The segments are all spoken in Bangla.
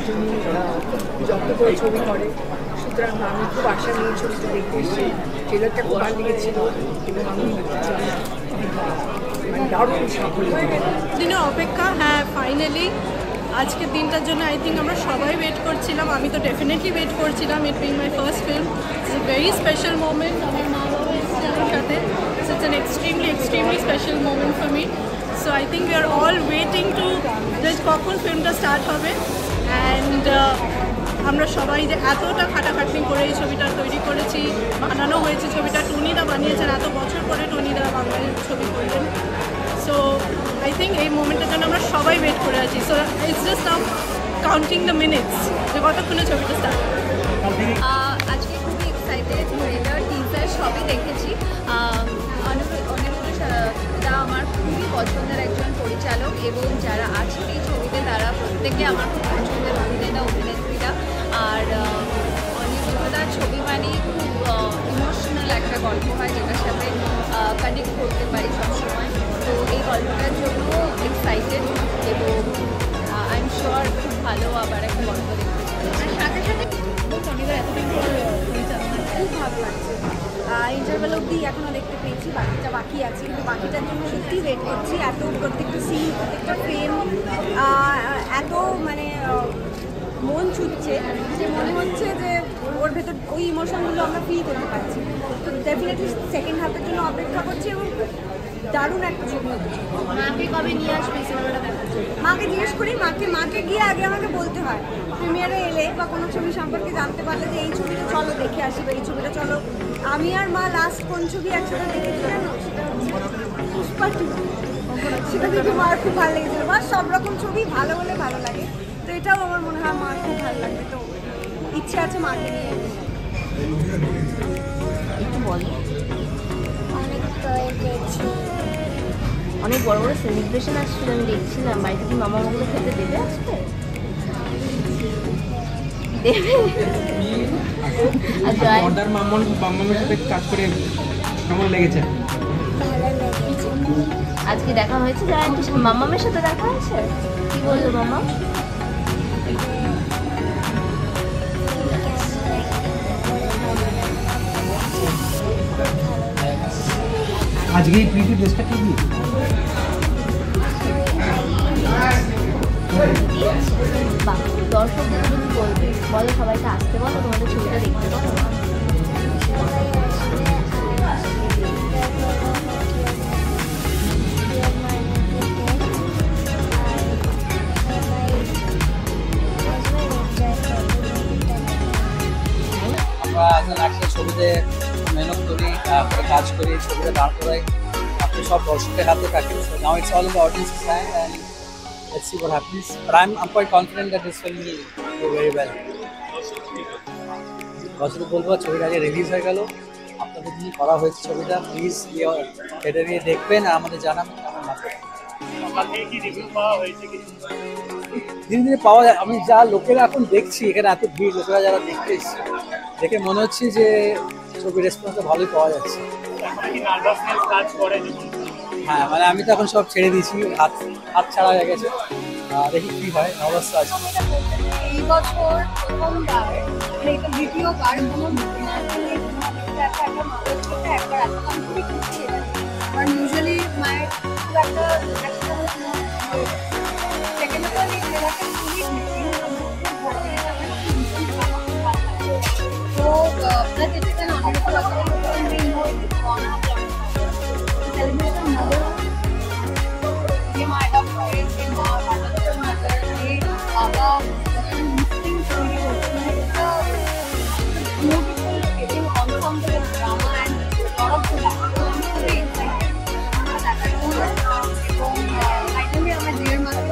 যিনি যত্ন করে ছবি করে, সুতরাং আমি খুব আশা নিয়ে ছবিটা দেখতে এসেছি। ট্রেলারটা খুব ভালো লেগেছিল এবং আমি দারুণ সাফল্য দিনের অপেক্ষা। হ্যাঁ, ফাইনালি আজকের দিনটার জন্য আই থিঙ্ক আমরা সবাই ওয়েট করছিলাম। আমি তো ডেফিনেটলি ওয়েট করছিলাম। It being my first film, it's a very special moment. আমার মা বাবা এসেছে আমার সাথে, so it's an extremely special moment for me. So I think we are all waiting to just কখন ফিল্মটা স্টার্ট হবে। অ্যান্ড আমরা সবাই যে এতটা খাটাখাটনি করে এই ছবিটা তৈরি করেছি, বানানো হয়েছে ছবিটা, টনিদা বানিয়েছেন। এত বছর পরে টনিদা বাংলায় ছবি করলেন। সো আই থিঙ্ক এই মোমেন্টের জন্য আমরা সবাই ওয়েট করে আছি। So it's just now counting the minutes যে কতক্ষণে ছবিটা স্টার্ট হবে। আজকে খুবই এক্সাইটেড। ট্রেলার, টিজার সবই দেখেছি। দা আমার খুবই পছন্দের একজন পরিচালক এবং যারা আছেন এই ছবিতে তারা প্রত্যেকে আমার খুব পছন্দের অভিনেতা অভিনেত্রীরা। আর অনিরুদ্ধদার ছবি মানেই খুব ইমোশনাল একটা গল্প হয়, যেটার সাথে কানেক্ট করতে পারি সবসময়। তো এই গল্পটার জন্য এক্সাইটেড এবং আই এম শিওর খুব ভালো আবার একটা গল্প দেখতে পারি। সাথে সাথে টনিদা এতদিন পর খুব ভালো লাগছে। ইন্টারভেল অবধি এখনও দেখতে পেয়েছি, বাকিটা বাকি আছে, কিন্তু বাকিটার জন্য সত্যিই ওয়েট করছি। এত প্রত্যেকটা সিন, প্রত্যেকটা ফ্রেম এত মানে মন ছুটছে যে মনে হচ্ছে যে ওর ভেতর ওই ইমোশনগুলো আমরা ফিল করতে পারছি। তো ডেফিনেটলি সেকেন্ড হাফের জন্য অপেক্ষা করছি এবং দারুণ একটা ছবি হতে। মাকে কবে নিয়ে আসবে সিনেমাটা দেখার জন্য? মাকে জিজ্ঞেস করি, মাকে গিয়ে আগে আমাকে বলতে হয়। প্রিমিয়ারে এলে বা কোনো ছবি সম্পর্কে জানতে পারলে যে এই ছবিটা চলো দেখে আসি বা এই ছবিটা চলো। আমি আর মা লাস্ট কোন ছবি একসাথে দেখেছি জানো? সেটা হচ্ছে পুষ্পা 2। সেটা দেখে মার খুব ভালো লেগেছিল। মার সব রকম ছবি ভালো হলে ভালো লাগে, তো এটাও আমার মনে হয় মার খুব ভালো লাগবে। তো ইচ্ছে আছে মাকে নিয়ে একটু বলো। অনেক বড় বড় সেলিব্রেশন আসছিল, আমি দেখছিলাম। বাড়িতে কি মামা মাগুলো খেতে দেবে আজকে? দেবে? মামামের সাথে কাজ করে কেমন লেগেছে? আজকে দেখা হয়েছে জায়ান্টের মামামের সাথে দেখা হয়েছে? কি বললো মামা? আজকে এই প্রীতি ড্রেসটা কি দিয়ে? বাহ, দর্শকদের তুমি বলবে, বলো সবাইকে আসতে বলো, তোমাদের ছবিটা দেখতে বলো। আমরা একটা ছবিতে মেহনত করি, তারপরে কাজ করি, ছবিটা দাঁড় করাই, আপনি সব দর্শকের হাতে থাকেন। So now it's all in the audience's hand and let's see what happens. But I'm quite confident that this film will go very well. বছর বলবো ছবিটা আগে রিলিজ হয়ে গেল, আপনাদের জন্য করা হয়েছে ছবিটা, প্লিজ থিয়েটারে গিয়ে দেখবেন আর আমাদের জানাবেন কেমন লাগবে। ধীরে ধীরে পাওয়া যায়। আমি যা লোকেরা এখন দেখছি, এখানে এত ভিড়, লোকেরা যারা দেখতে এসছে দেখে মনে হচ্ছে যে ছবির রেসপন্সটা ভালোই পাওয়া যাচ্ছে। হ্যাঁ, মানে আমি তো এখন সব ছেড়ে দিয়েছি, হাত ছাড়া হয়ে গেছে। দেখি কি হয়, অবস্থা আছে। এই বছর প্রথমবার, মানে এটা দ্বিতীয়বার কোনো একবার এত কমপ্লিট হচ্ছে। কারণ ইউজুয়ালি মায়ের খুব একটা সেকেন্ড অফ অল এই ট্রেলারটা খুবই তো প্লাস এটা আমাদের সেলিব্রেশন মডেল যে মায়েরা করে যে মা বাবা মিসিং তৈরি করছে, মানে একটা বিউটিফুল এবং অনসম্পের ড্রামা অ্যান্ড লট অফ এবং ফাইনালি আমার ডিয়ার মাত্র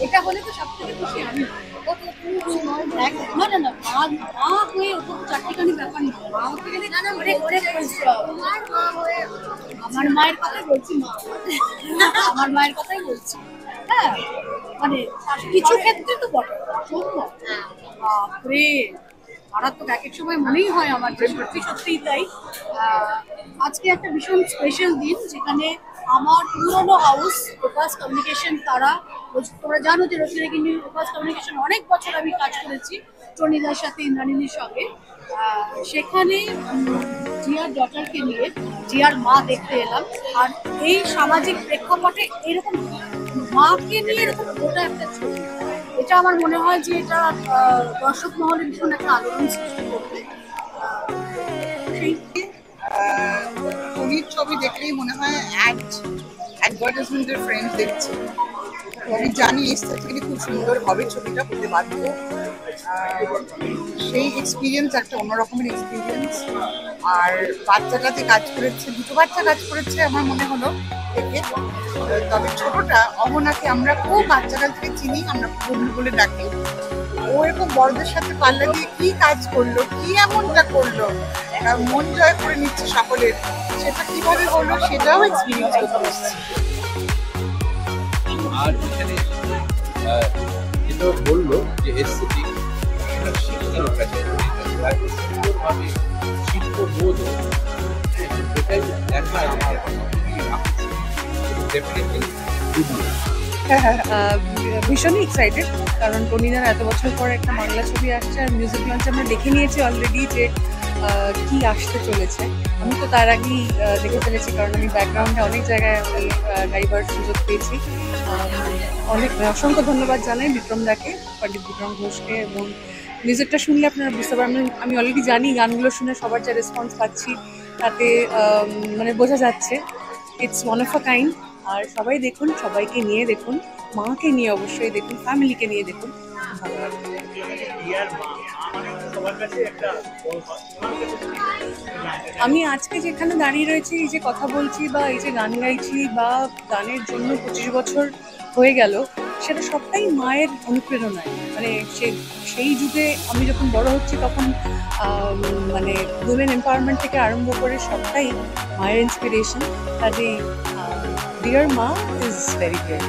এটা হলে তো সব থেকে খুশি আমি। না না না, মা হয়ে ও তো চারটিখানি ব্যাপার না। মা হতে গেলে আমার মায়ের কথাই বলছি, আমার মায়ের কথাই বলছি। হ্যাঁ, মানে কিছু ক্ষেত্রে তো বটে, বাপরে মারাত্মক, এক এক সময় মনেই হয় আমার যে সত্যি সত্যিই তাই। আজকে একটা ভীষণ স্পেশাল দিন, যেখানে আমার পুরনো হাউস ফোকাস কমিউনিকেশন, তোমরা জানো যে রসিরাগিনী ফোকাস কমিউনিকেশন অনেক বছর আমি কাজ করেছি টনিদার সাথে, ইন্দ্রাণীর সঙ্গে। সেখানে জিয়ার ডটারকে নিয়ে জিয়ার মা দেখতে এলাম। আর এই সামাজিক প্রেক্ষাপটে এরকম মাকে নিয়ে এরকম গোটা একটা ছবি, এটা আমার মনে হয় যে এটা দর্শক মহলে ভীষণ একটা আলোড়ন সৃষ্টি করবে। টনির ছবি দেখলেই মনে হয় অ্যাডভার্টাইজমেন্টের ফ্রেন্ড দেখছি। আমি জানি এস্থেটিক্যালি খুব সুন্দর হবে, ছবিটা হতে বাধ্য। সেই এক্সপিরিয়েন্স একটা অন্যরকমের এক্সপিরিয়েন্স। আর বাচ্চাটাতে কাজ করেছে, দুটো বাচ্চা কাজ করেছে আমার মনে হলো দেখে। তবে ছোটটা অহনাকে আমরা খুব বাচ্চাকাল থেকে চিনি, আমরা বন্ধু বলে ডাকি। ও এরকম বড়দের সাথে পাল্লা দিয়ে কি কাজ করলো, কি এমনটা করলো, মন জয় করে নিচ্ছে সকলের, সেটা কিভাবে হলো সেটাও এক্সপিরিয়েন্স করতে পারছি। আর এখানে যেটা বললো যে এস্থেটিক শিল্পের কাছে সুন্দরভাবে শিল্পবোধ, এটাই দেখা আমার ডেফিনেটলি ভীষণই এক্সাইটেড, কারণ টনিদার এত বছর পর একটা বাংলা ছবি আসছে। আর মিউজিক লঞ্চ আমরা দেখে নিয়েছি অলরেডি যে কি আসতে চলেছে। আমি তো তার আগেই দেখে ফেলেছি, কারণ আমি ব্যাকগ্রাউন্ডে অনেক জায়গায় আমি গাইবার সুযোগ পেয়েছি। অসংখ্য ধন্যবাদ জানাই বিক্রম দাকে, পণ্ডিত বিক্রম ঘোষকে। এবং মিউজিকটা শুনলে আপনারা বুঝতে পারবেন, আমি অলরেডি জানি গানগুলো শুনে সবার যা রেসপন্স পাচ্ছি তাতে মানে বোঝা যাচ্ছে it's one of a kind. আর সবাই দেখুন, সবাইকে নিয়ে দেখুন, মাকে নিয়ে অবশ্যই দেখুন, ফ্যামিলিকে নিয়ে দেখুন, ভালো লাগবে। আমি আজকে যেখানে দাঁড়িয়ে রয়েছি, এই যে কথা বলছি বা এই যে গান গাইছি বা গানের জন্য 25 বছর হয়ে গেল, সেটা সবটাই মায়ের অনুপ্রেরণায়। মানে সেই যুগে আমি যখন বড় হচ্ছি তখন মানে উইমেন এম্পাওয়ারমেন্ট থেকে আরম্ভ করে সবটাই মায়ের ইন্সপিরেশন। কাজেই ডিয়ার মা ইজ ভেরি গ্রেট।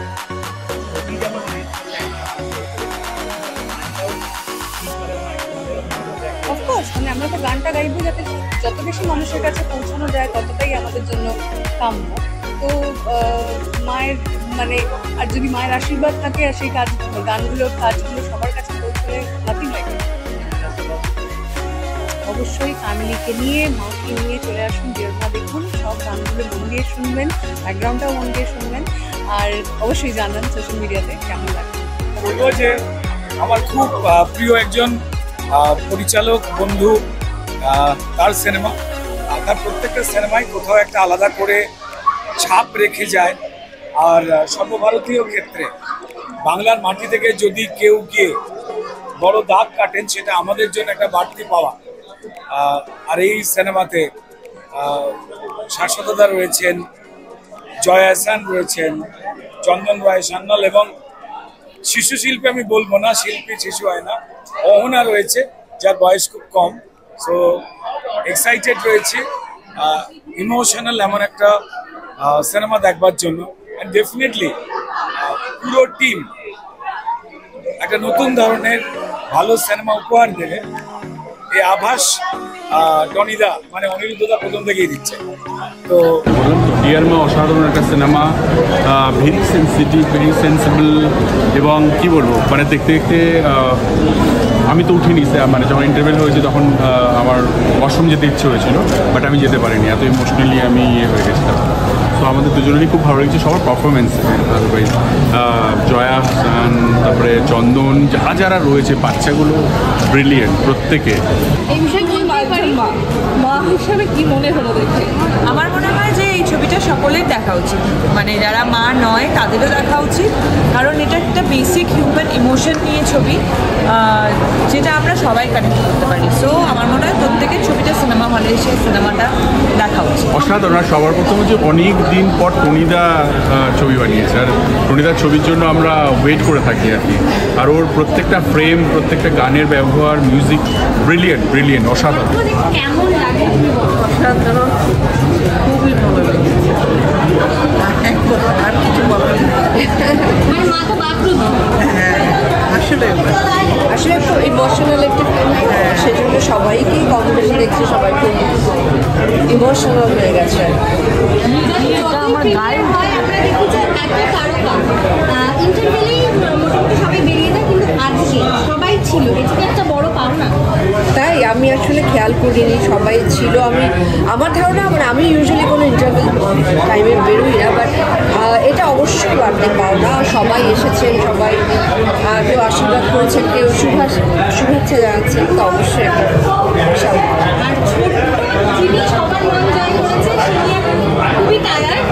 অফকোর্স, মানে আমরা তো গানটা গাইবো যাতে যত বেশি মানুষের কাছে পৌঁছানো যায় ততটাই আমাদের জন্য কাম্য। তো মায়ের মানে, আর যদি মায়ের আশীর্বাদ থাকে আর সেই গানগুলোর কাজগুলো সবার কাছে পৌঁছলে নাথিং লাইক ইট। অবশ্যই ফ্যামিলিকে নিয়ে, মাকে নিয়ে চলে আসুন, ডিয়ার মা দেখুন, সব গানগুলো মন দিয়ে শুনবেন, ব্যাকগ্রাউন্ডটাও মন দিয়ে শুনবেন। আর অবশ্যই জানান সোশ্যাল মিডিয়াতে কেমন লাগে। বলবো যে আমার খুব প্রিয় একজন পরিচালক বন্ধু, তার সিনেমা, তার প্রত্যেকটা সিনেমায় কোথাও একটা আলাদা করে ছাপ রেখে যায়। আর সর্বভারতীয় ক্ষেত্রে বাংলার মাটি থেকে যদি কেউ গিয়ে বড় দাগ কাটেন, সেটা আমাদের জন্য একটা বাড়তি পাওয়া। আর এই সিনেমাতে শাশ্বতদা রয়েছেন, জয় আহসান রয়েছেন, চন্দন রায় সান্যাল, এবং শিশু শিল্পী আমি বলবো না, শিল্পী শিশু হয় না, অহনা রয়েছে যার বয়স খুব কম। সো এক্সাইটেড রয়েছে, ইমোশনাল এমন একটা সিনেমা দেখবার জন্য। অ্যান্ড ডেফিনেটলি পুরো টিম একটা নতুন ধরনের ভালো সিনেমা উপহার দেবে, এই আভাস টনিদা মানে অনিরুদ্ধদা প্রথম থেকেই দিচ্ছে। তো বললাম তো, ডিয়ার মা অসাধারণ একটা cinema, very sensitive, very sensible, এবং কি বলবো মানে দেখতে দেখতে আমি তো উঠিনি, মানে যখন ইন্টারভেল হয়েছে তখন আমার ওয়াশরুম যেতে ইচ্ছে হয়েছিল, বাট আমি যেতে পারিনি, এত ইমোশনালি আমি হয়ে গেছিলাম। তো আমাদের দুজনেরই খুব ভালো লেগেছে সবার পারফরমেন্স। আদারওয়াইজ জয়া হাসান, তারপরে চন্দন, যারা রয়েছে বাচ্চাগুলো ব্রিলিয়েন্ট প্রত্যেকে। এই বিষয়ে কি পারি মা হিসাবে কি মনে হলো দেখে? আমার মনে হয় যে এই ছবিটা সকলের দেখা উচিত, মানে যারা মা নয় তাদেরও দেখা উচিত, কারণ এটা একটা বেসিক হিউম্যান ইমোশন নিয়ে ছবি, যেটা আমরা সবাই কানেক্ট করতে পারি। সো আমার মনে হয় প্রত্যেকের ছবিটা সিনেমা হলে এসে সিনেমাটা দেখা উচিত। অসাধারণ। আর সবার প্রথম হচ্ছে অনেক দিন পর টনিদা ছবি বানিয়েছে, আর টনিদার ছবির জন্য আমরা ওয়েট করে থাকি আর কি। আর ওর প্রত্যেকটা ফ্রেম, প্রত্যেকটা গানের ব্যবহার, মিউজিক ব্রিলিয়েন্ট, ব্রিলিয়েন্ট, অসাধারণ। কেমন লাগে? অসাধারণ, খুবই ভালো লাগে। আর কিছু বলার মানে মাথা বাথরুম। আসলে আসলে একটু ইমোশনাল একটা ফিল্ম, সেজন্য ইমোশনাল হয়ে গেছে। তাই আমি আসলে খেয়াল করিনি সবাই ছিল। আমার ধারণা আমি ইউজুয়ালি কোনো ইন্টারভেল টাইমে বেরোই না, বাট এটা অবশ্যই বাড়তে পাওনা। সবাই এসেছেন, সবাই কেউ আশীর্বাদ করেছেন, কেউ শুভেচ্ছা জানাচ্ছেন, তো অবশ্যই খুবই টায়ার্ড,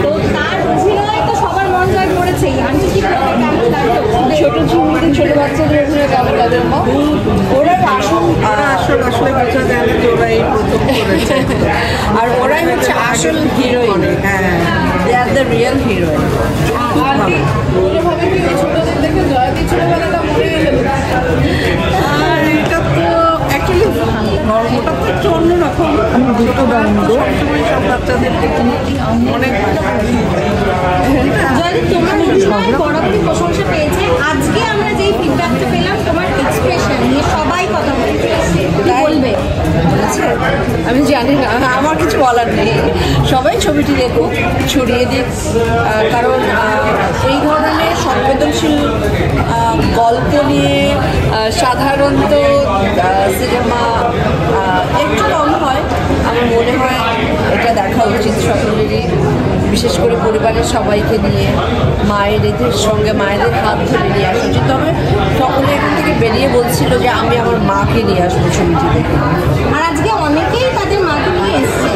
তো তার অভিনয় তো সবার মন জয় করেছেই। আন্টি কি ছোট ঝুমুরি ছোট বাচ্চাদের অভিনয় কেমন লাগে? ওরা আসল আসলে বোঝা যায় না যে ওরা এই প্রথম করেছে, আর ওরাই হচ্ছে আসল হিরোইন। হ্যাঁ, দে আর দ্য রিয়েল হিরোইন। ছোটদের দেখে জয়াদি ছোটবেলাটা মনে গেল। আর এটা তো অ্যাকচুয়ালি ধর্মটা তো একটু অন্যরকম। আমি দুটো দ্বন্দ্ব সব বাচ্চাদের অনেক পরবর্তী প্রশংসা পেয়েছে। আজকে আমরা যেই ফিডব্যাকটা পেলাম তোমার এক্সপ্রেশন নিয়ে সবাই কথা বলবে, আমি জানি না, আমার কিছু বলার নেই। সবাই ছবিটি দেখুক, ছড়িয়ে দিক, কারণ এই ধরনের সংবেদনশীল গল্প নিয়ে সাধারণত সিনেমা একটু কম হয়। আমার মনে হয় এটা দেখা উচিত সকলেরই, বিশেষ করে পরিবারের সবাইকে নিয়ে মায়েদের সঙ্গে মায়েদের হাত ধরে নিয়ে আসা উচিত। তবে সকলে এখান থেকে বেরিয়ে বলছিল যে আমি আমার মাকে নিয়ে আসবো ছবিটি দেখে, আর আজকে অনেকেই তাদের মাকে নিয়ে এসছে।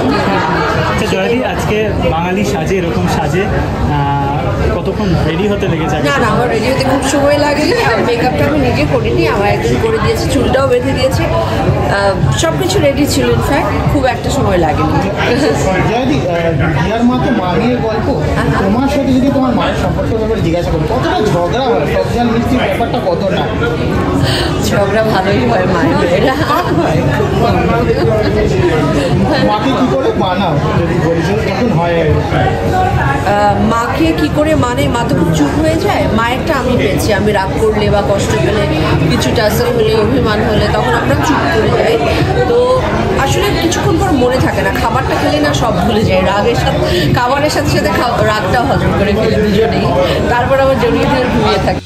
আচ্ছা জয়াদি, আজকে বাঙালি সাজে এরকম সাজে কতক্ষণ রেডি হতে লেগেছে? না না, আমার রেডি হতে খুব সময় লাগেনি। মেকআপটা আমি নিজে করিনি, আমার একজন করে দিয়েছে, চুলটাও বেঁধে দিয়েছে, সব কিছু রেডি ছিল। ইনফ্যাক্ট খুব একটা সময় লাগেনি। জয়াদি, দিয়ার মা তো মায়ের গল্প, তোমার সাথে যদি তোমার মায়ের সম্পর্কের ব্যাপারে জিজ্ঞাসা করি, কতটা ঝগড়া হয়? সবজান মিষ্টির ব্যাপারটা কতটা? ঝগড়া ভালোই হয় মায়ের মেয়েরা। মাকে কি করে মানাও যদি বলি, তখন হয় মাকে কি করে মানে? মা তো খুব চুপ হয়ে যায়। মায়েরটা আমি পেয়েছি, আমি রাগ করলে বা কষ্ট পেলে, কিছু টাসল হলে, অভিমান হলে, তখন আমরা চুপ করে যাই। তো আসলে কিছুক্ষণ পর মনে থাকে না, খাবারটা খেলে না সব ভুলে যায়। রাগের সাথে খাবারের সাথে সাথে রাগটা হজম করে ফেলি দুজনেই, তারপর আবার জড়িয়ে ধরে ঘুমিয়ে থাকি।